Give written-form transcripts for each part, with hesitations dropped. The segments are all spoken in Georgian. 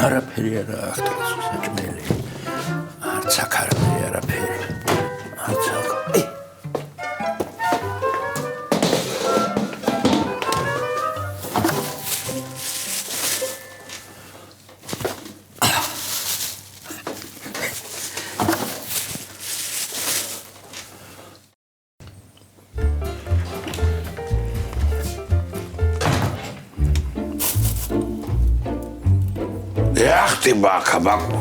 არაფერი არა ახტეს საჭმელი. არც აქ არაფერი. არც აქ. Kabako.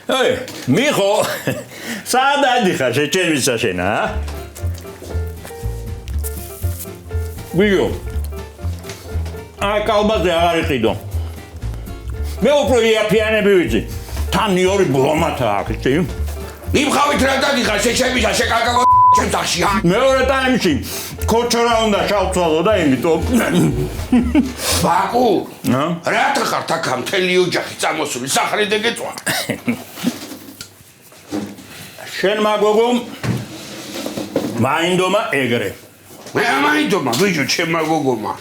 Hey, Mijo, sada dikha შეჭერვის საშენა, ა? ვიგო. აი კალბაზე აღარ იყიდო. მე უფრო იაფიანები ვიცი. თან ორი ბლომათა აქვს, ჭი? იმხავით რა დადიხარ შეჭერვისა შეკაკაკო ჩემს ახში. მეორე ტაიმში ქოჩორა უნდა შავცვალო და იმიტომ. ბაკუ? რატო ხარ თაქა მთელი ოჯახი წამოსული სახრი დეგეწვა? შენ მაგოგო მაინდომა ეგრე. მე მაინდომა ბიჭო ჩემ მაგოგომა.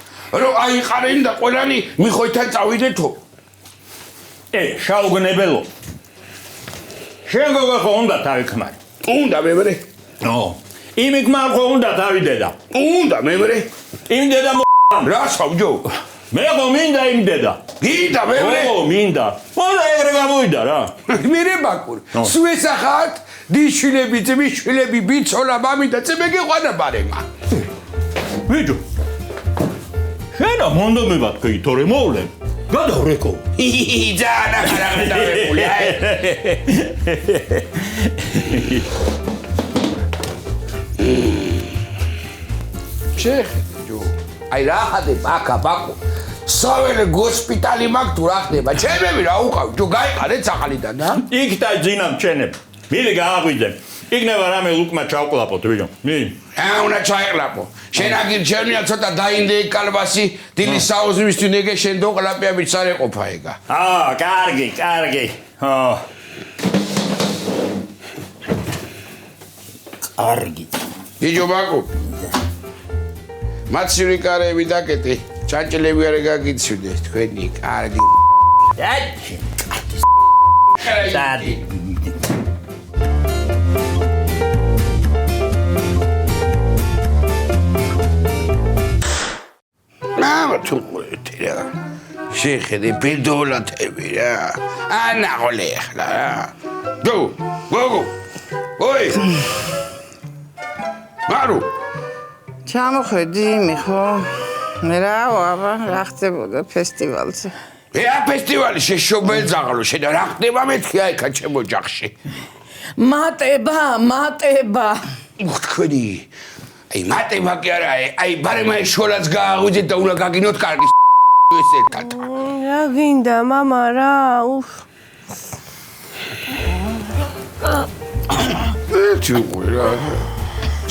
რომ აიყარენ და ყველანი მიხოითან წავიდეთო. შაუგნებელო. შენ გოგო ხო უნდა თავი ქმარი. უნდა მემრე. იმიქ მარ ხო უნდა თავი დედა. უნდა მემრე. იმ დედა რა სავჯო? მე ხო მინდა იმ დედა. გინდა მემრე? მინდა. მოდა ეგრე გამოვიდა რა. მერე ბაკური. სუესახათ დიშვილები, ძმისშვილები, ბიცოლა, მამი და ძმე გეყვანა ბარემა. ვიჯო. შენა მონდომებად კი თორე მოვლენ. გადავრეკო. ძანა ხარაღდავებული აი. შეხედო. აი რა ხადე ბაკუ. საველე ჰოსპიტალი მაგ თუ რა ხდება? ჩემები რა უყავ? ჯო გაიყარეთ ახალიდან რა? იქ და ძინამ ჩენებ. მილე გააღვიძე. იქნება რამე ლუკმა ჩავკლაპოთ, ვიჯო. უნდა ჩაეყლაპო. შენ აგირჩევნია ცოტა დაინდე კალბასი, დილის საუზმისთვის ნეგე შენ დო ყლაპიაბი წარეყოფა ეგა. კარგი. კარგი. იჯო ბაკუ. მაცივი კარები დაკეტე. ჩანჭლები არ გაგიცვიდე თქვენი კარგი. დაჩი. დადი. თუმრეთია შეხედე ბედოლათები რა ანაღოლე ახლა გოგო ой მარუ ჩამოხედი მიხო მე რა ხდებოდა ფესტივალზე ფესტივალი შეშობელ ზაღლო შენ რა ხდება მეთქი აი ქა ჩემ ოჯახში მატება თქვენი აი მატება კი არა აი ბარემა შოლაც გააღვიძეთ და უნდა გაგინოთ კარგი ეს ერთად რა გინდა მამა რა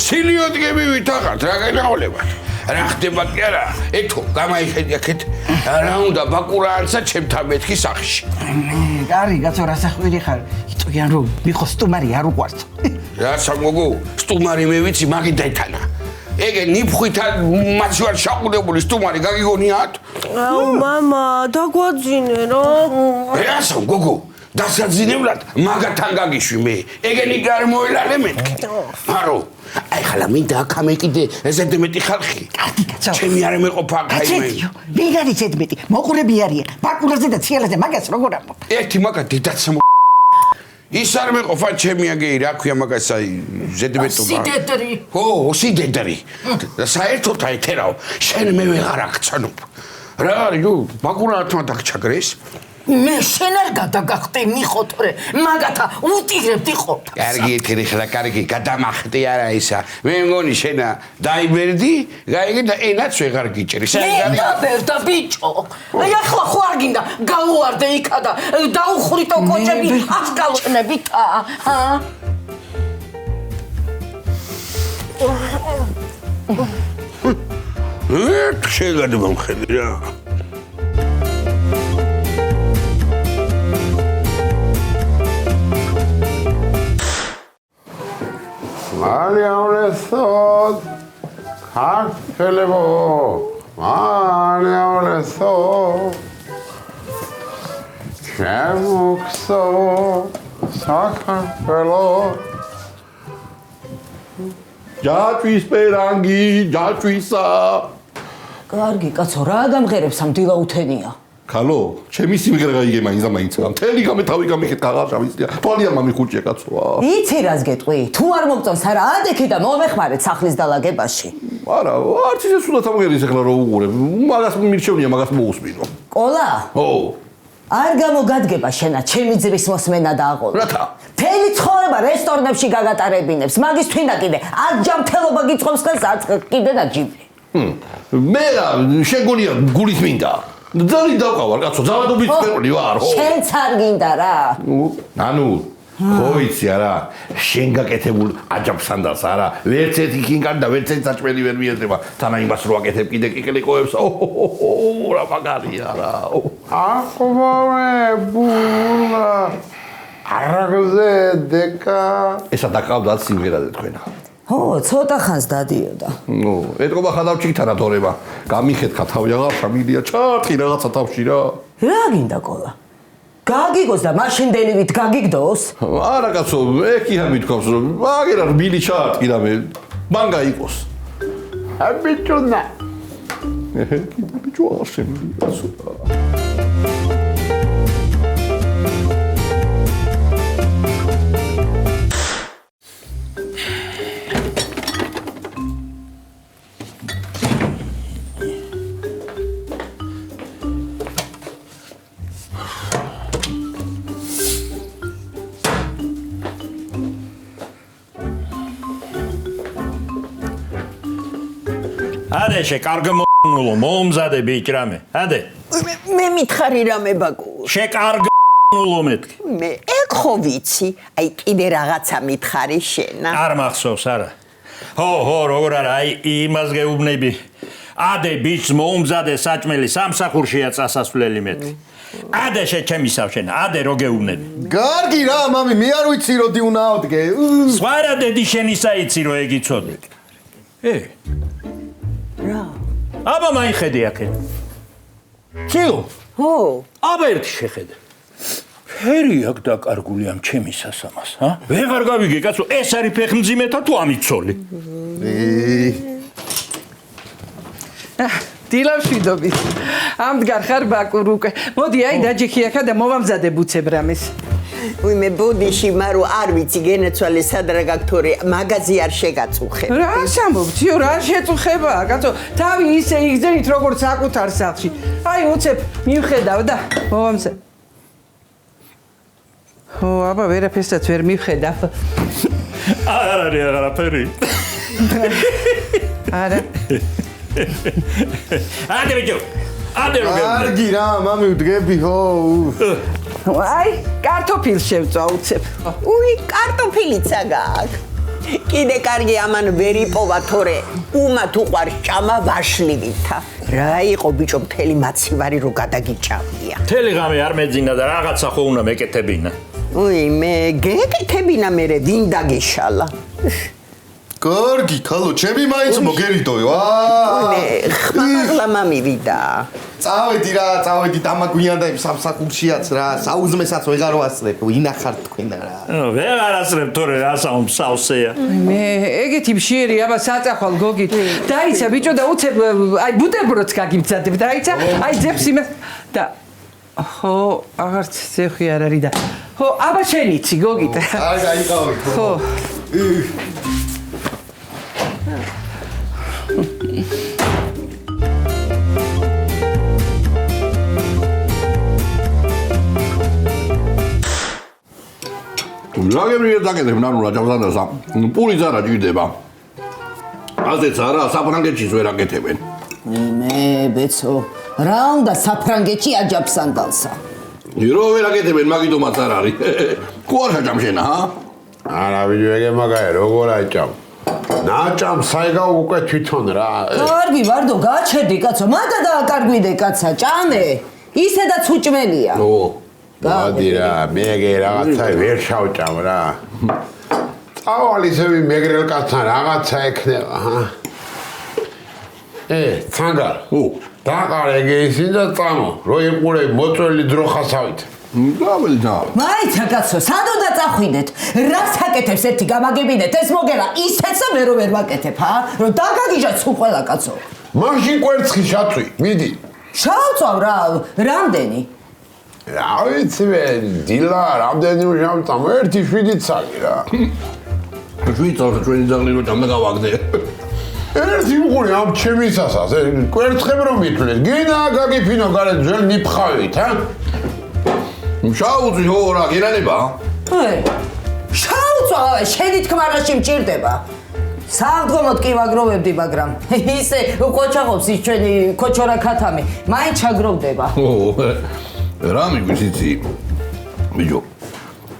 სილიოდგები ვითახართ რა განაოლებათ რა ხდება კი არა ეთო გამაიხედი აქეთ რა უნდა ბაკურა არცა ჩემთან მეთქი სახში კარგი კაცო რა სახვირი ხარ იტყვიან რომ მიხო სტუმარი არ უყვართ რა სამოგო სტუმარი მე ვიცი მაგით დაითანა ეგე ნიფხვითან მას ვარ შაყუდებული სტუმარი გაგიგონიათ აუ მამა დაგვაძინე რა რა სამოგო დასაძინებლად მაგათან გაგიშვი მე ეგენი გარ მოელალე მეთქი არო აი ხლა მინდა აქამე კიდე ზედმეტი ხალხი კარგი კაცო ჩემი არ მეყოფა კაიმე ვიღარი ზედმეტი მოყურები არიან ბაკურაზე და ციელაზე მაგას როგორ ამბობ ერთი მაგა დედაც ის არ მეყოფა ჩემი აგეი რა ქვია მაგას აი ზედმეტობა სიდედრი ო სიდედრი საერთოდ აი თერაო შენ მე ვეღარ აქცანობ რა არის ბაკურა ათმა დაგჩაგრეს მე შენ არ გადაგახტე მიხოთრე მაგათა უტირებდი ყოფა კარგი ეთერი ხლა კარგი გადამახტი არა ისა მე მგონი შენა დაიბერდი გაიგე და ენაც ვეღარ გიჭრი შენ დაიბერდა ბიჭო აი ახლა ხო არ გინდა გავუვარდე იქა და დაუხრიტო კოჭები ასკალონებით შეგად მომხედი რა Mariaonesot, kartelebo, Mariaonesot. შემოხსო საქართველო ჯაჭვის პერანგი ჯაჭვისა კარგი კაცო რა გამღერებს ამ დილაუთენია ქალო ჩემი სიმღერა გაიგე მაინც მთელი გამე თავი გამიხეთ გაღაშავისია თვალია მამი ხუჭია კაცოა იცი რას გეტყვი თუ არ მოგწონს არა ადექი და მომეხმარეთ სახლის დალაგებაში არა არც ისე სულად ამღერის ახლა რო უყურებ მაგას მირჩევნია მაგას მოусმინო ყოლა ო არ გამოგადგება შენა ჩემი ძრის მოსმენა და აყოლა რათა მთელი ცხოვრება რესტორნებში გაგატარებინებს მაგის თვინა კიდე აჯამთელობა გიწყობს ხელს არც კიდე და ჯიბი მე რა შეგონია გულის მინდა ძალი დავყავარ კაცო ძალადობის ფერული ვარ ხო შენც არ გინდა რა ანუ ხო იცი არა შენ გაკეთებულ აჯაფსანდას არა ვერც ერთი კინკარი და ვერც ერთი საჭმელი ვერ მიეძება თანა იმას რო აკეთებ კიდე კიკლიკოებს რა მაგარია რა აყვავებულა არაგზე დეკა ესა დაკავდათ სიმღერაზე თქვენა ო ცოტა ხანს დადიოდა ნუ ეთქობა ხადავჭიქთანა თორება გამიხეთქა თავი აღარ familia ჩარტი რაღაცა თავში რა რა გინდა ყოლა გაგიგოს და მაშინდელივით გაგიგდოს არა კაცო ეკია მithქვავს რომ აგერა რბილი ჩარტი და მე მან გაიყოს აბიჭუნა ბიჭო არ შემიძლია კაცო Ade შეკარგმონულო მომზადე ბიჭრამე ade მე მითხარი რამე ბაკუ შეკარგმონულო მეთქი მე ეგ ხო ვიცი აი კიდე რაღაცა მითხარი შენა არ მახსოვს არა ხო როგორ არა აი იმას გეუბნები ade ბიჭს მომზადე საჭმელი სამსახურშია წასასვლელი მეთქი ade ჩემი სავშენა ade რო გეუბნები გარგი რა მამი მე არ ვიცი რო დიუნაავდგე სხვა რა დედი შენისა იცი რო ეგ იცოდე რა აბა მაიხედე აქეთ ჩილო ხო აბა ერთი შეხედე ფერი აქ დაკარგული ამ ჩემი სასამას ჰა ვეღარ გავიგე კაცო ეს არის ფეხმძიმეთა თუ ამიცოლი დილავშვიდობით ამდგარ ხარ ბაკურ უკვე მოდი აი დაჯექი აქა და მოვამზადე ბუცებ რამეს ვიმე ბოდიში მარო არ ვიცი გენაცვალე სადრა გაქტორე მაღაზი არ შეგაწუხე რა სამობციო რა შეწუხება კაცო თავი ისე იგზენით როგორც საკუთარ სახლში აი უცებ მივხედავ და მოვამზადე ხო აბა ვერაფერსაც ვერ მივხედავ არ არის აღარაფერი არა ade ბიჭო ade რო გეუბნები გარგი რა მამი ვდგები ხო აი კარტოფილს შევწვა უცებ უი კარტოფილიცა გაქვს კიდე კარგი ამან ვერ იპოვა თორე უმათ უყარ ჭამა ვაშლივითა რა იყო ბიჭო მთელი მაცივარი რო გადაგიჭამია მთელი ღამე არ მეძინა და რაღაცა ხო უნდა მეკეთებინა უი მე გეკეთებინა მე ვინ დაგეშალა გარგი ქალო ჩემი მაინც მოგერიდოე ვა მე ხმაღლა მამივიდა წავედი რა წავედი დამაგვიანდა იმ სამსახურშიაც რა საუზმესაც ვეღარ ვასწრებ ვინახარ თქვენ რა ვეღარ ასწრებ თორე რა სამსავსეა მე ეგეთი მშიერი აბა საწახვალ გოგით დაიცა ბიჭო და უცებ აი ბუტერბროდს გაგიმცადებ დაიცა აი ძებს იმას და ხო აღარც ზევხი არ არის და ხო აბა შენიცი გოგით არ გაიყავით ხო რაგებია დაკეთებ ნანუ რა ჯავსანდასა პური ზარა ჭირდება ასეც არა საფრანგეთში ვერ აკეთებენ მე ბეცო რა უნდა საფრანგეთში აჯაფსანდალსა ირო ვერ აკეთებენ მაგიტომაც არ არის ხო არ გაჭამ შენა ჰა არა ვიდეო ეგ მაგარი როგორ აჭამ ნაჭამ საიგავ უკვე თვითონ რა კარგი ვარდო გაჩერდი კაცო მადა დააკარგვიდე კაცა ჭამე ისედაც უჭმელია ო გადი რა მე ეგ რაღაცა ვერ შავჭამ რა წავალისები მეგრელ კაცთან რაღაცა ექნება ჰა ცანგარ ო დაყარე გეისინ და წამო, რო იყურე მოწველი დრო ხასავით. დაველი და. მაიცა კაცო, სად უნდა წახვიდეთ? რას აკეთებს ერთი გამაგებინეთ ეს მოგება ისეცა მე რო ვერ ვაკეთებ, რომ დაგაგიჟათ სულ ყველა კაცო. მაშინ კვერცხი შაწვი, მიდი. შავწავ რა, რამდენი? რა ვიცი მე, დილა რამდენი უშავწამ, 1-7 წალი რა. შვიცავ ჩვენი ძაღლი რო ჭამდა გავაგდე. ერთი მყური ამ ჩემისასაც, კვერცხებ რომ მithვლეს, გინა გაგიფინო გარე ძველ ნიფხავით, შაუძი ხო რა გერანება? შავწავ, შენი თქმა რაში მჭირდება? საღდგომოდ კი ვაგროვებდი, მაგრამ ისე ყოჩაღობს ის ჩვენი ქოჩორა ქათამი, მაინც ჩაგროვდება. რა მიგვიც იცი? ბიჭო,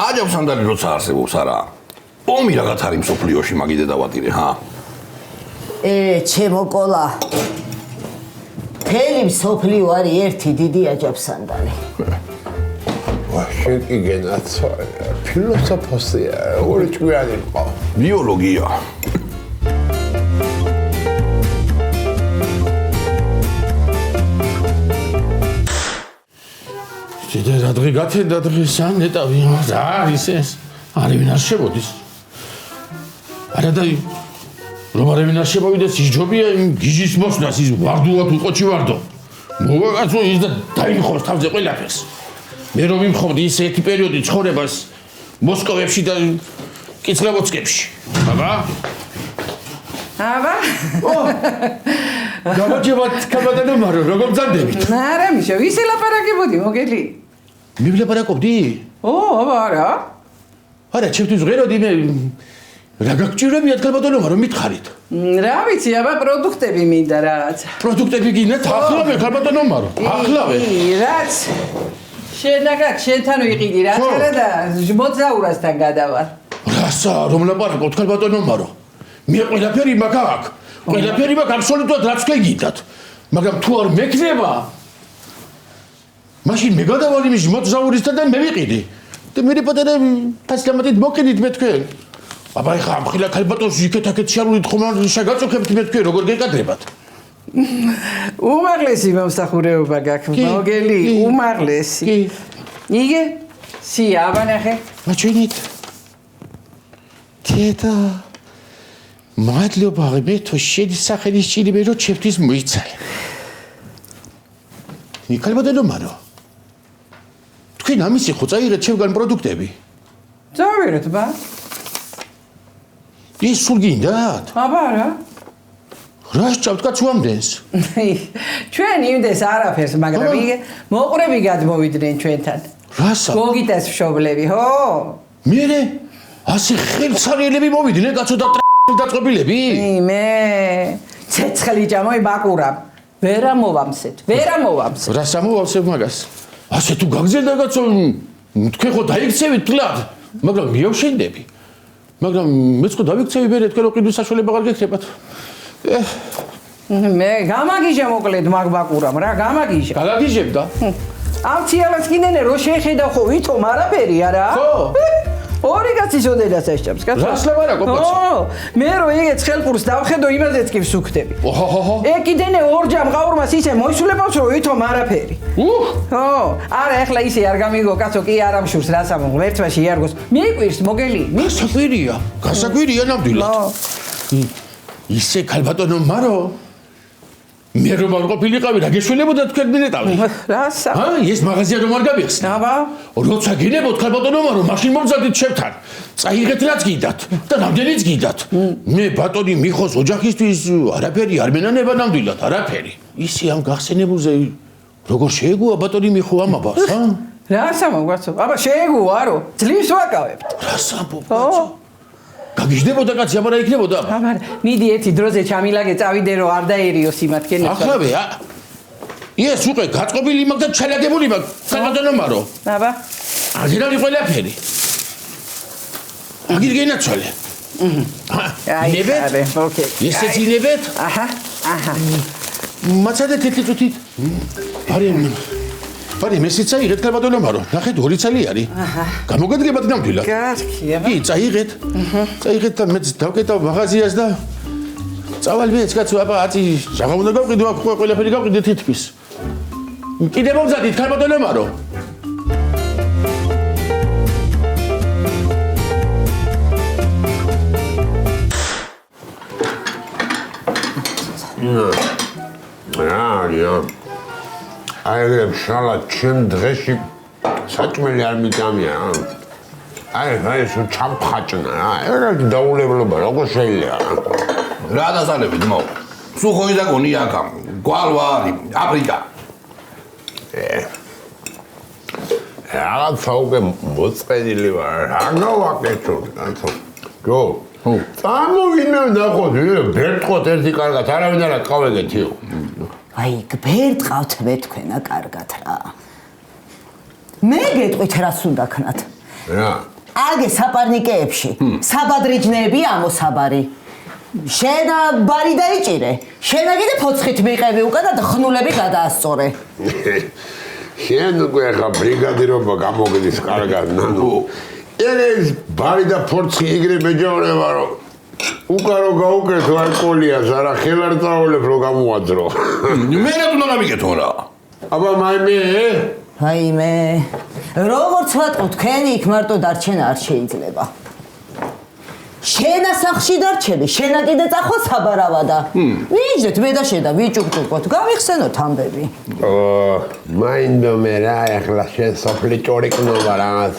აჯავსანდალი როცა არსებობს არა? ომი რაღაც არის მსოფლიოში მაგიდე დავატირე, ჰა? ჩემო კოლა. მთელი მსოფლიო არის ერთი დიდი აჯავსანდალი. შენ კი გენაცვალე, ფილოსოფოსია, ორი ჭკვიანი ყო. ბიოლოგია. შედე რა დღე გათენდა დღეს ან ნეტავი რა არის ეს? არავინ არ შემოდის. არა და რომ არავინ არ შემოვიდეს ის ჯობია იმ გიჟის მოსვლას ის ვარდულად უყოჩი ვარდო. მოგაკაცო ის და დაიმხობს თავზე ყველაფერს. მე რომ იმხობდი ის ერთი პერიოდი ცხოვრებას მოსკოვებში და კიცრებოცკებში. აბა? აბა? გამარჯობათ, კაბადანო მარო, როგორ მძანდებით? არა, მიშა, ვისი ლაპარაკებოდი, მოგელი? მე ვლაპარაკობდი? აბა, არა. არა, ჩემთვის ღეროდი მე რა გაგჭირებიათ კაბადანო მარო, მითხარით. რა ვიცი, აბა პროდუქტები მინდა რაღაც. პროდუქტები გინდათ? ახლავე კაბადანო მარო, ახლავე. რაც შენაგაკ შენთან ვიყიდი რა არა და მოძაურასთან გადავარ. რასა, რომ ლაპარაკობთ კაბადანო მარო? მე ყველაფერი მაქვს აქ. ყველაფერი მაქვს აბსოლუტურად რაც გეგიდათ. მაგრამ თუ არ მექნება მაშინ მე გადავალ იმის მოძაურისთან და მე ვიყიდი. და მე პატარა ფასლამათით მოკიდით მე თქვენ. აბა ეხა ამ ხილა კალბატონს იქეთ-აქეთ შარულით ხომ არ შეგაწუხებთ მე თქვენ როგორ გეკადრებათ? უმაღლესი მომსახურეობა გაქვს, მოგელი, უმაღლესი. იგე? სია, აბანახე. მაჩვენით. თეთა მადლობა მე თუ შედი სახელის ჭირიმე რომ ჩემთვის მოიცალე. ნიკალბადანო მარო. თქვენ ამისი ხო წაიღეთ ჩემგან პროდუქტები? წავიღეთ ბა. ის სულ გინდათ? აბა რა. რა სჭავთ კაცო ამდენს? ჩვენ იმდეს არაფერს, მაგრამ იგე მოყრები გადმოვიდნენ ჩვენთან. რასა? გოგიტას მშობლები, ხო? მერე ასე ხელსარიელები მოვიდნენ კაცო და დაწყობილები? მე ცეცხლი ჭამოი ბაკურამ. ვერ ამოვამსეთ, ვერ ამოვამსეთ. რას ამოვავსებ მაგას? ასე თუ გაგზელდა კაცო, თქვენ ხო დაიქცევით თლად, მაგრამ მიავშენდები. მაგრამ მეც ხო დავიქცევი მე თქვენ რო ყიდვის საშუალება არ გექნებათ. მე გამაგიჟე მოკლედ მაგ ბაკურამ რა, გამაგიჟე. გაგაგიჟებდა? ამ ციალას კიდენე რო შეხედავ ხო ვითომ არაფერი არა? ხო. ორი კაცი შოდენას ასჭამს, კაცო. რას ლაპარაკობ კაცო? ხო, მე რო იგეც ხელფურს დავხედო, იმაზეც კი ვსუქდები. ოჰოჰო. კიდენე ორჯერ მყაურმას ისე მოისულებს რომ ვითომ არაფერი. ხო, არა ეხლა ისე არ გამიგო, კაცო, კი არ ამშურს რას ამო, ერთმაში იარგოს. მიყვირს მოგელი, გასაკვირია, გასაკვირია ნამდვილად. ისე კალბატონო მარო მე რომ არ ყოფილიყავი რა გეშველებოდა თქვენ მინეტავი? რასა? ეს მაღაზია რომ არ გამიხსნა? აბა. როცა გინებოთ კალბატონო მარო, მაშინ მომზადეთ ჩემთან. წაიღეთ რაც გიდათ და რამდენიც გიდათ. მე ბატონი მიხოს ოჯახისთვის არაფერი არ მენანება ნამდვილად, არაფერი. ისე ამ გახსენებულზე როგორ შეეგუა ბატონი მიხო ამაბას, რას ამოგვაცო? აბა შეეგუარო, ძლივს ვაკავებთ. რას ამბობ კაცო? გაგიჟდებოდა კაცი, აბა რა იქნებოდა? აბა, მიდი ერთი დროზე ჩამილაგე, წავიდე რომ არ დაერიოს იმათკენ. ახლა ეს უკვე გაწყობილი მაგ და ჩალაგებული მაგ, კალბატონო მარო. აბა. აღარ არის ყველაფერი. აგერ გენაცვალე. ნებეთ? ოკეი. ესეც ინებეთ? აჰა. მაცადეთ ერთი წუთით. არი მესიც წაიღეთ კალბატონო მარო. ნახეთ 2 წელი არის. გამოგადგებათ ნამდვილად. კარგია. კი, წაიღეთ. წაიღეთ და მეც დავკეტავ მაღაზიას და წავალ მეც კაცო, აბა აწი რაღა უნდა გავყიდო, აქ ყველაფერი გავყიდე თითქმის. კიდე მომზადით, ქალბატონო მარო. აი, შალა ჩემ დღეში საჭმელი არ მიტამია. აი, სულ ჩამხაჭნა რა. ეგრე დაულებლობა, როგორ შეიძლება? რა დასალებით მო? სუხოი და გონი აქა. გვალვარი, აფრიკა. რაღაცა უკვე მოწყენილი ვარ. რა გავაკეთო, კაცო? გო. წამოვინე ნახოთ, ბერტყოთ ერთი კარგად, არავინ არ აკავეგეთიო. აი, გბერტყავთ მე თქვენა კარგად რა. მე გეტყვით რას უნდა ქნათ. რა? აგე საპარნიკეებში, საბადრიჯნეები ამოსაბარი. შენა ბარი დაიჭირე. შენა კიდე ფოცხით მიყევი უკან და ხნულები გადაასწორე. შენ უკვე ხა ბრიგადირობა გამოგდის კარგად, ნანო. ეს ბარი და ფორცხი იგრე მეჯავრება რომ უკან რო გაუკეთო არ კოლიას არა ხელ არ წავალებ რომ გამოაძრო. მე რა უნდა გამიგეთო რა? აბა მაიმე აიმე, როგორც ვატყო თქვენი იქ მარტო დარჩენა არ შეიძლება. შენა სახში დარჩები, შენა კიდე წახვა საბარავადა. ვიჯდეთ მე და შედა ვიჭუკჭუკოთ, გავიხსენოთ ამბები. მაინდო მე რა ახლა შენ სოფლი ჭორიკნობა რაღაც.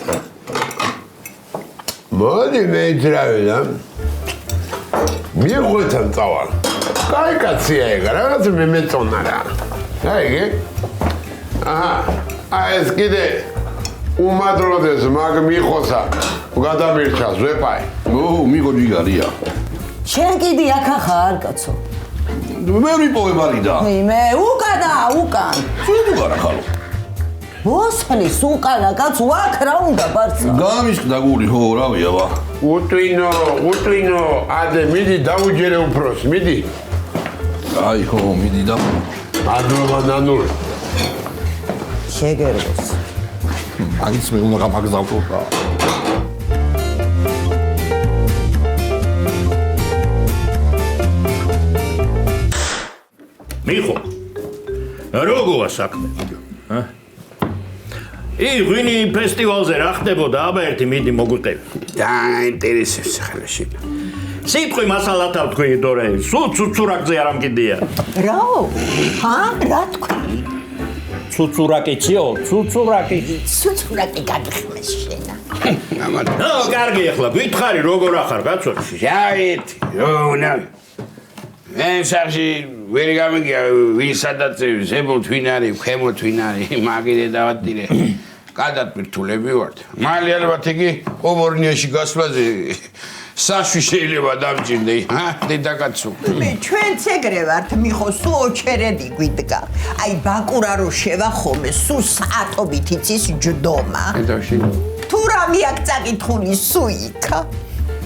მოდი მე ძრავი და მიღვეთან წავალ. კაი კაცია ეგ, რაღაც მე მეწონა რა. აიგე? ეს კიდე უმადროდეს მაგ მიხოსა გადამირჩას ვეპაი. მიგო ჯიგარია. შენ კიდე აქ ხარ კაცო. მე ვიპოვე ბარიდა. მე უკან. სულ გარა ხალო. მოსხლის უკანა კაცო აქ რა უნდა ბარცა. გამისკდა გული ხო რავია ვა. უტვინო, ადე მიდი დაუჯერე უფროს, მიდი. აი ხო, მიდი და. ადროვა ნანურ. შეგერგოს. მაგის მე უნდა გაფაგზავო რა. მიხო. როგორა საქმე? ღვინი ფესტივალზე რა ხდებოდა? აბა ერთი მიდი მოგვიყევი. დაინტერესებს ახლა შენ. სიტყვი მასალათა თქვი დორე. სულ ცუცურაკზე არ ამკიდია. რაო? რა თქვი? ცუცურაკიციო, ცუცურაკი. სუცურაკი გაგიხმეს შენა. კარგი ახლა გითხარი როგორ ახარ კაცო? შავით, რონა. მე სახში ვერ გამიგია ვისადაც ზებოთ ვინ არის, ქვემოთ ვინ არის, მაგიდე დავატირე. გადატვირთულები ვართ. მალე ალბათ იგი ოვორნიაში გასვლაზე საშვი შეიძლება დამჭირდე, დედაკაცო. მე ჩვენც ეგრე ვართ, მიხო, სულ ოჩერედი გვიდგა. აი ბაკურა რო შევახომე, სულ საათობით იცის ჯდომა. თუ რა მიაკ წაკითხული სუიკა.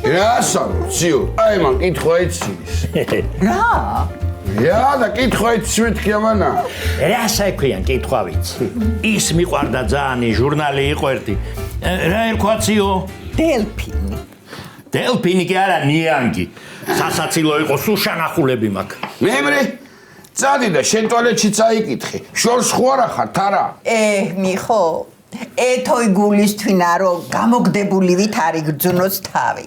რასა, ციო, აი მან კითხვა იცის. რა? რა და კითხვა იცის მეთქი ამანა. რა საქმეა კითხვა ვიცი. ის მიყვარდა ძალიან ჟურნალი იყო ერთი. რა ერქვაციო? დელფინი. დელფინი კი არა, ნიანგი. სასაცილო იყო, სულ შანახულები მაქვს. მემრე, წადი და შენ ტუალეტში წაიკითხე. შორს ხო არა ხარ, თარა? მიხო, ეთოი გულისთვინა რომ გამოგდებულივით არ იგრძნოს თავი.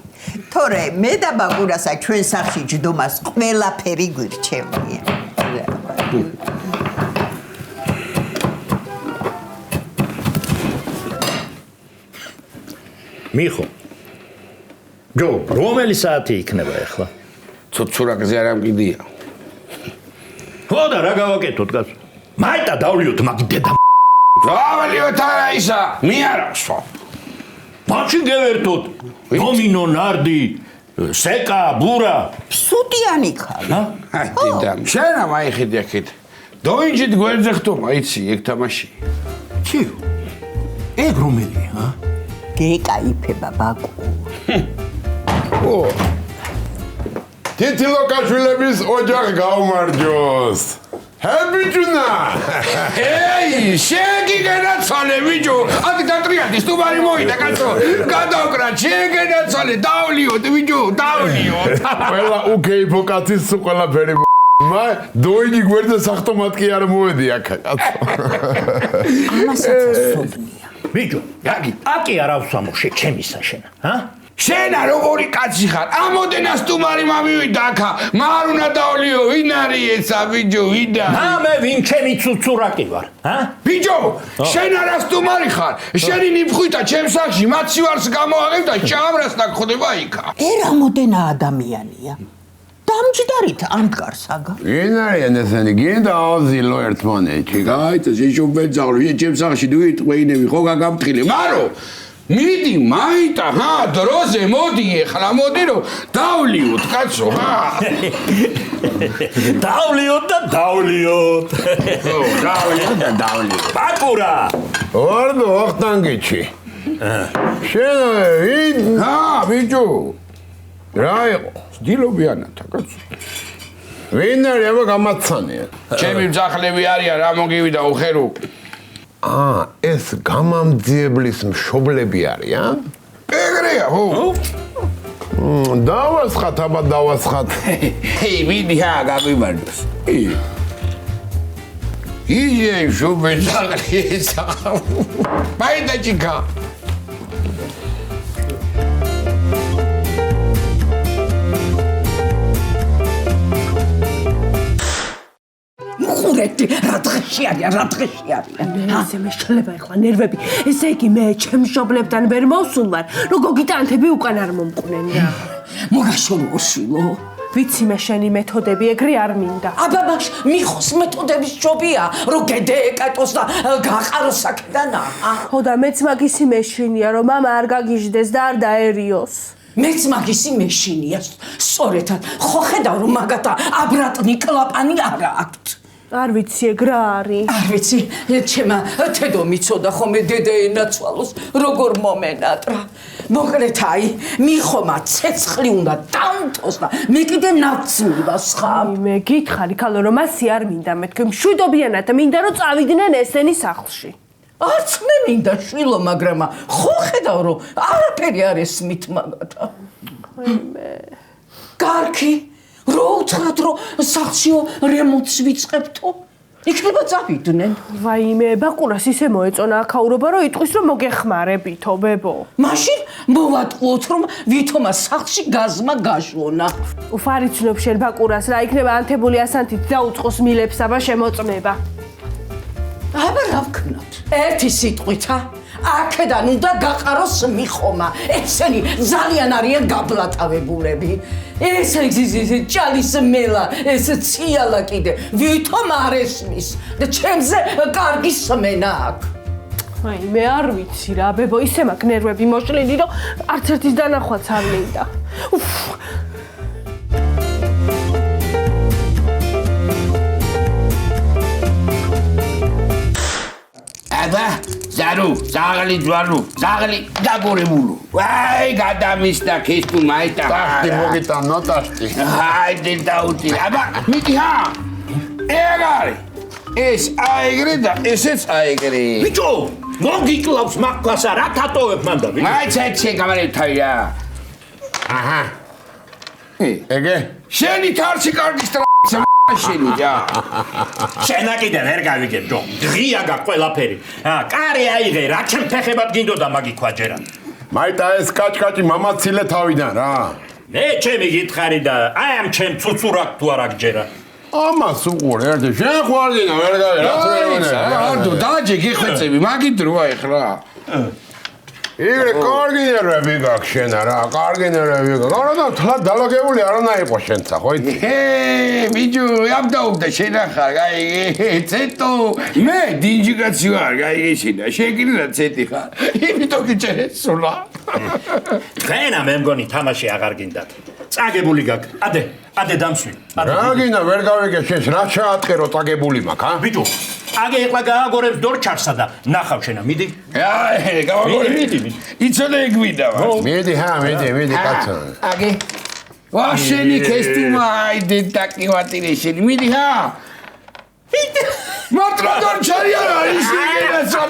თორე მე და ბაგურასა ჩვენ სახში ჯდომას ყველაფერი გვირჩევია. მიხო. ჯო, რომელი საათი იქნება ახლა? ცუცურაკზე არ ამკიდია. ხო და რა გავაკეთოთ კაცო? მაიტა დავლიოთ მაგ დედა. დავალიოთ არა ისა, მე არ ახსო. მაშინ გევერთოთ. დომინო, ნარდი, სეკა, ბურა. სუტიანი ხარ. აი დედა, შენ ამაიხედი აქეთ. დოინჯით გვერდზე ხტომა, იცი, ეგ თამაში. ჩიო. ეგ რომელია? გეკაიფება ბაკუ. თითილოკაშვილების ოჯახ გაუმარჯოს. ჰებიჯუნა ეი შეგიგენაცვალე ბიჭო აქ დატრიადი სტუმარი მოიდა კაცო გადავკრა შეგენაცვალე დავლიოთ ბიჭო დავლიოთ ყველა უკეიფო კაცის ყველაფერი მა დოინი გვერდზე საავტომატ კი არ მოედი აქ კაცო ამასაც ასობნია ბიჭო გაგი აკი არ ავსვამო ჩემისა შენა ჰა შენა როგორი კაცი ხარ ამოდენა სტუმარი მამივიდა აქა მარ უნდა დავლიო ვინ არის ესა ბიჭო ვიდა მე ვინ ჩემი ცუცურაკი ვარ ჰა ბიჭო შენა რა სტუმარი ხარ შენი ნიფხვიტა ჩემს სახში მაცივარს გამოაღებ და ჭამრას ნახდება იქა რამოდენა ადამიანია დამჯდარით ამდგარს აგა ვინ არიან ესენი გინდა აოზილო ერთმანეთში გაიცა შეშუბეძაღლო ჩემს სახში დუიტყვეინები ხო გაგამთხილე მარო მიდი მაიტა ჰა დროზე მოდი ეხლა მოდი რომ დავლიოთ კაცო ჰა დავლიოთ და დავლიოთ ო დავლიოთ და დავლიოთ ბაკურა ორდო ოხტანგიჩი შენ ვინ ჰა ბიჭო რა იყო ძილობიანათა კაცო ვინ არის აბა გამაცანია ჩემი მძახლები არიან რა მოგივიდა უხერო ეს გამამძიებლის მშობლები არიან? ეგრეა, ხო? დავასხათ, აბა დავასხათ. მიდი ხა გაგვიმარჯოს. იე, შუბეძაღლი ესა. ბაიდაჭიკა. რა დღეში არიან ასე მე შეიძლება ეხლა ნერვები ესე იგი მე ჩემ მშობლებთან ვერ მოვსულ ვარ რომ გოგიტანთები უკან არ მომყვნენ რა მოგაშორო შვილო ვიცი მე შენი მეთოდები ეგრე არ მინდა აბა ბაშ მიხოს მეთოდების ჯობია რომ გედე ეკატოს და გაყაროს აქედანა ხო და მეც მაგისი მეშინია რომ მამა არ გაგიჟდეს და არ დაერიოს მეც მაგისი მეშინია სწორედად ხო ხედავ რომ მაგათა აბრატნი კლაპანი არა აქვთ არ ვიცი ეგ რა არის არ ვიცი ჩემა თედო მიცოდა ხომ დედა ენაცვალოს როგორ მომენატრა მოკლედ აი მიხომა ცეცხლი უნდა დამთოს და მე კიდე ნაცმივა სხვა მე გითხარი ქალო რომ ასე არ მინდა მეთქე მშვიდობიანად მინდა რომ წავიდნენ ესენი სახლში არც მე მინდა შვილო მაგრამ ხო ხედავ რომ არაფერი არ ესმით მაგათა მე კარგი რო უთხრათ რომ სახლშიო რემონტს ვიწყებთო იქნება წავიდნენ ვაიმე ბაკურას ისე მოეწონა აქაურობა რომ იტყვის რომ მოგეხმარებითო ბებო მაშინ მოვატყუოთ რომ ვითომა სახლში გაზმა გაჟონა უფარიცნობ შენ ბაკურას რა იქნება ანთებული ასანთით დაუწყოს მილებს აბა შემოწმება აბა რა ვქნათ ერთი სიტყვითა აქედან უნდა გაყაროს მიხომა ესენი ძალიან არიან გაბლატავებულები ეს ჭალის მელა ეს ციალა კიდე ვითომ არ ესმის და ჩემზე კარგი სმენა აქვს აი მე არ ვიცი რა ბებო ისე მაქვს ნერვები მოშლილი რომ არც ერთის დანახვაც არ მინდა აბა ზარო, ზაღლი ძვალო, ზაღლი დაგორებულო. ვაი, გადამისდა ქისტუ მაიტა. ტახტი მოგიტანო ტახტი. ჰაიდე დაუთი. აბა, მიდი ჰა. ეგარი. ეს აიგრე და ესეც აიგრე. ბიჭო, მოგიკლავს მაგასა რა თატოვებ მანდა ბიჭო. მაიცე გამარებთია. აჰა. ეგე? შენი თარში კარგი სტრა შენი და შენა კიდე ვერ გავიგებ ჯო ღია გა ყველაფერი კარი აიღე რა ჩემ ფეხებად გინდოდა მაგი ქვაჯერა მაიტა ეს კაჭკაჭი მამაცილე თავიდან რა მე ჩემი გითხარი და აი ამ ჩემ ცუცურაკ თუ არა გჯერა ამას უყურე ერთი შენ ხوارდინა ვერ გავი რა თქმა უნდა დაჯი გიხვეწები მაგი დროა ეხლა იგრე კარგი ნერვები გაქვს შენა რა კარგი ნერვები გაქვს არა და დალოგებული არანა იყო შენცა ხო იცი ბიჭო აბდაობდა შენახარ გაიგე ცეტო მე დინჯიკაცი ვარ გაიგე შენა შეგიძლია ცეტი ხარ იმიტომ გიჭერესულა დღენა მე მგონი თამაში აღარ გინდათ წაგებული გაქვს ადე დამსვი რა გინდა ვერ გავიგე შენს რა ჩაატყერო წაგებული მაქვს ა ბიჭო აგე ეხლა გააგორებს დორჩარსა და ნახავ შენა მიდი აი გავაგორე მიდი იცოდე გვიდა მიდი ჰა მიდი კაცო აგე ვაშენი ქესტუმა აიდე დაკივატირე შენი მიდი ჰა მართლა დორჩარი არ არის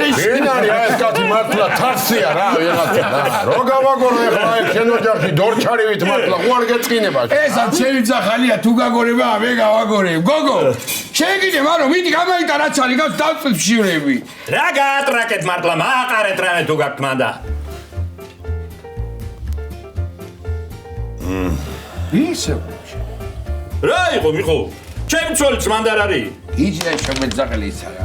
ის ვინ არის ეს კაცი მართლა თარსია რა ვიღაცა რო გავაგორო ეხლა ეს შენ ოჯახში დორჩარივით მართლა ხო არ გეწყინება ესაც შენი ძახალია თუ გაგორება მე გავაგორებ გოგო შენ კიდე მარო მიდი გამაიტა რაც არის გავს დავწევ შივრები რა გაატრაკეთ მართლა მაყარეთ რამე თუ გაქვთ მანდა ისე რა იყო მიხო ჩემ ცოლიც მანდ არ არის იჯდა შემეძახელი ისა რა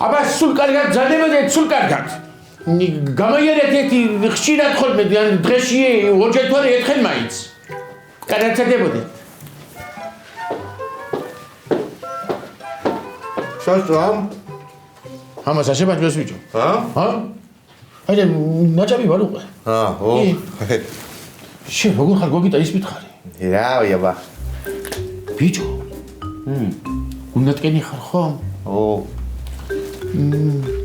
აბა სულ კარგად ძადებოდეთ სულ კარგად გამოიერეთ ერთი ხშირად ხოლმე დღეში ორჯერ თუ ერთხელ მაინც კარგად ძადებოდეთ შაშამ ამას აშებაჭოს ბიჭო ჰა აი ნაჭამი ვარ უკვე ო შენ როგორ ხარ გოგიტა ის მითხარი რავი აბა ბიჭო უნდა ტკენი ხარ ხო ო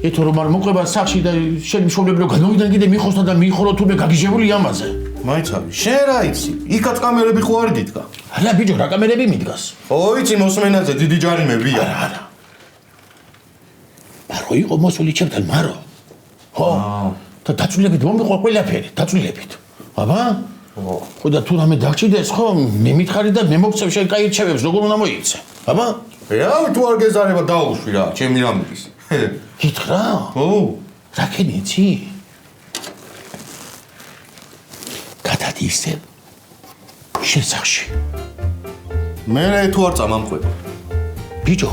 ეთო რომ არ მოყვება სახში და შენ მშობლები რომ განოვიდნენ კიდე მიხოსთან და მიხორო თურმე გაგიჟებული ამაზე მაიცავი შენ რა იცი იქაც კამერები ხო არ დიდგა არა ბიჭო რა კამერები მიდგას ო იცი მოსმენაზე დიდი ჯარიმებია არა მარო იყო მოსული ჩემთან მარო ხო და დაწვილებით მომიყვა ყველაფერი დაწვილებით აბა ხო და თუ რამე დაგჭირდეს ხო მე მითხარი და მე მოგცევ შენ კაი რჩევებს როგორ უნდა მოიქცე აბა რავი თუ არ გეზარება დაუშვი რა ჩემი რამის გითხრა ო რა ქენი იცი გადადი ისე შენ სახში მე თუ არ წამამყვება ბიჭო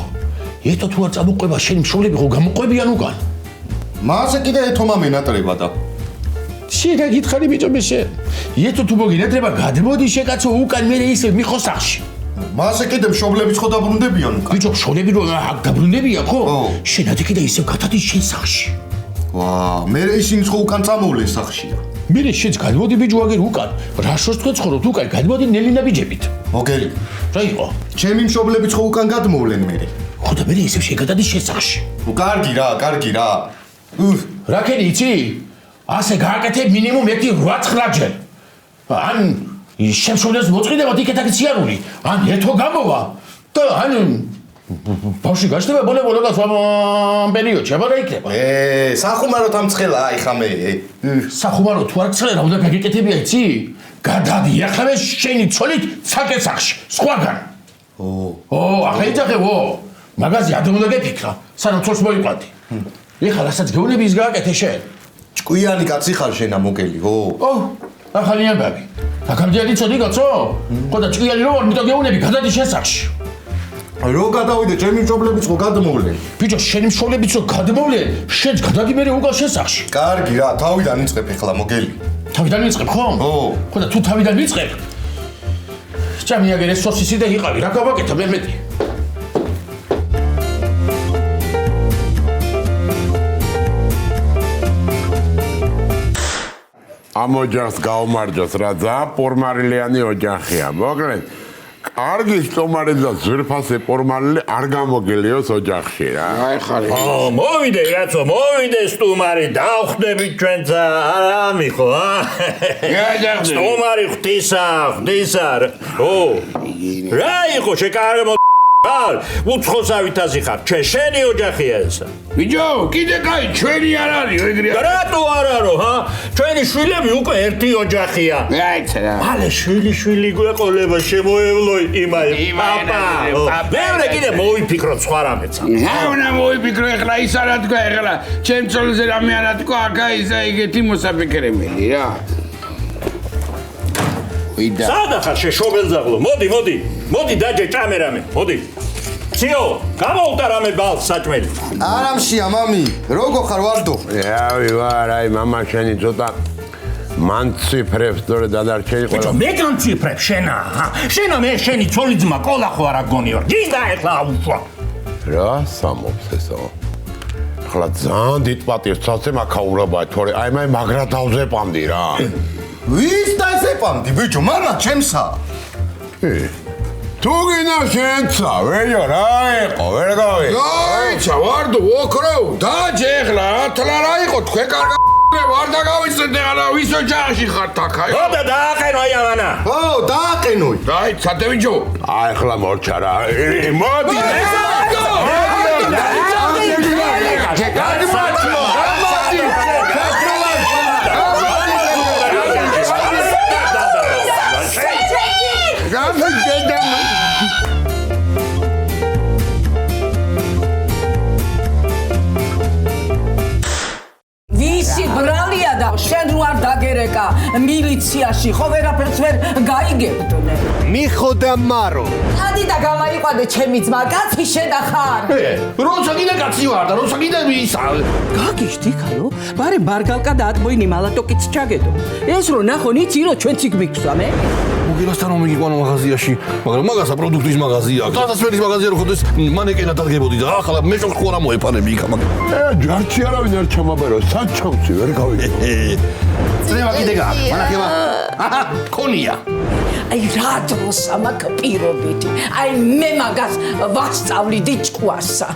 ეთო თუ არ წამოყვება შენ მშობლები ხო გამოყვებიან უკან მასე კიდე ეთომა მენატრება და შენ გითხარი ბიჭო მე შენ ეთო თუ მოგინატრება გადმოდი შეკაცო უკან მე ისე მიხო სახში მასე კიდე მშობლებიც ხო დაბრუნდებიან უკან ბიჭო მშობლები რომ დაბრუნდებიან ხო შენადი კიდე ისე გადადი შენ სახში ვა მე ისინი ხო უკან წამოვლენ სახშია მე შენც გადმოდი ბიჭო აგერ უკან რა შორს თქვენ ცხოვრობთ უკან გადმოდი ნელინა ბიჭებით მოგელი რა იყო ჩემი მშობლებიც ხო უკან გადმოვლენ მე ხო და მე ისე შეგადადი შენ სახში კარგი რა რა ქენი იცი ასე გააკეთე მინიმუმ 1-8 ჯერ ან შემშობლებს მოწყიდებათ იქეთაკი სიარული ან ეთო გამოვა და ან ბავშვი გაჩნდება ბოლო და სხვა პერიოდში აბა რა იქნება სახუმაროთ ამ ცხელა აი ხა მე სახუმარო თუ არ ცხელა რა უნდა გაგიკეთებია იცი გადადი ახლა მე შენი ცოლით ცალკე სახში სხვაგან ო ახლა იძახებო მაგაზი ადრე უნდა გეფიქრა სანამ ცოლს მოიყვანდი ეხლა რასაც გეუბნები ის გააკეთე შენ ჭკვიანი კაცი ხარ შენა მოგელი ო ახალი ამბავი აქამდე ცოდი კაცო ხო და ჭკვიანი რო ვარ მითო გეუბნები გადადი შენ სახში რო გადავიდე ჩემი მშობლებიც ხო გადმოვლენ ბიჭო შენი მშობლებიც რო გადმოვლენ შენც გადადი მე უკან შენ სახში კარგი რა თავიდან იწყებ ეხლა მოგელი თავიდან იწყებ ხო ხო და თუ თავიდან იწყებ ჭამი აგერ ეს სოსისი და იყავი რა გავაკეთე მე მეტი ამ ოჯახს გაუმარჯოს რა ძალიან პორმარილიანი ოჯახია მოკლედ კარგი სტომარი და ზვირფასი პორმარილი არ გამოგელიოს ოჯახში რა აი ხარი მოვიდე კაცო მოვიდე სტუმარი დავხდებით ჩვენც არა მიხო სტუმარი ღვთისა ო რა იყო შეკარგო უცხოსავით ასიხარ შენი ოჯახია ესა ბიჭო კიდე კაი ჩვენი არ არის ეგრე რატო არ არო ჰა ჩვენი შვილები უკვე ერთი ოჯახია აიცა რა მალე შვილი გვეყოლება შემოევლოი პაპა მეორე კიდე მოვიფიქრო სხვა რამეც რა უნდა მოვიფიქრო ეხლა ის არა თქვა ეხლა ჩემ ცოლზე რამე არა თქვა აქა ისა ეგეთი მოსაფიქრებელი რა ვიდა სადა ხარ შეშობელზაღლო მოდი დაჯე ჭამე რამე მოდი ციო გამოვდა რამე ბალს საჭმელი არამშია მამი როგორ ხარ ვარდო რავი ვარ აი მამა შენი ცოტა მანციფრებს თორე დადარჩენი ყველა ბიჭო მე გამციფრებ შენა მე შენი ცოლიძმა ყოლა ხო არა გონიო გინდა ეხლა უშვა რა სამობს ესო ხლა ძალიან დიდ პატივს ცალცე მაქაურობა თორე აი მე მაგრა დავზეპამდი რა ვის დაზეპამდი ბიჭო მამა ჩემსა თუ გინდა შენცა ვეჯო რა იყო ვერ გავი აიცა ვარდო ოქრო დაჯე ეხლა ათლა რა იყო თქვენ კარგა არ დაგავიწყეთ ახლა ვისო ჯახში ხართ აქ აი. ხო და დააყენო აი ამანა. ო, დააყენოი. აი, სატევიჯო. აი, ახლა მორჩა რა. მოდი. ვისი ბრალია და შენ რო არ დაგერეკა მილიციაში ხო ვერაფერს ვერ გაიგებდნე მიხო და მარო. ადი და გამაიყვანე ჩემი ძმა კაცი შენ ახარ როცა კიდე კაცი ვარ და როცა კიდე ისა გაგიშდი ხალო ბარე მარგალკა და ატბოინი მალატოკიც ჩაგედო ეს რო ნახონი ცირო ჩვენც იქ მიგვსვამე მოგილასთან რომ მიგიყვანო მაღაზიაში, მაგრამ მაგასა პროდუქტის მაღაზია. დასასვენის მაღაზია რო ხოდეს მანეკენა დადგებოდი და ახლა მეშოს ხო რა მოეფანები იქ ამან. ჯარჩი არავინ არ ჩამაბერო, საჩამცი ვერ გავიგე. წრევა კიდე გაქვს, მანახება. აჰა, ქონია. აი რა დროს ამაკ პირობითი აი მე მაგას ვასწავლი დიჭკვასა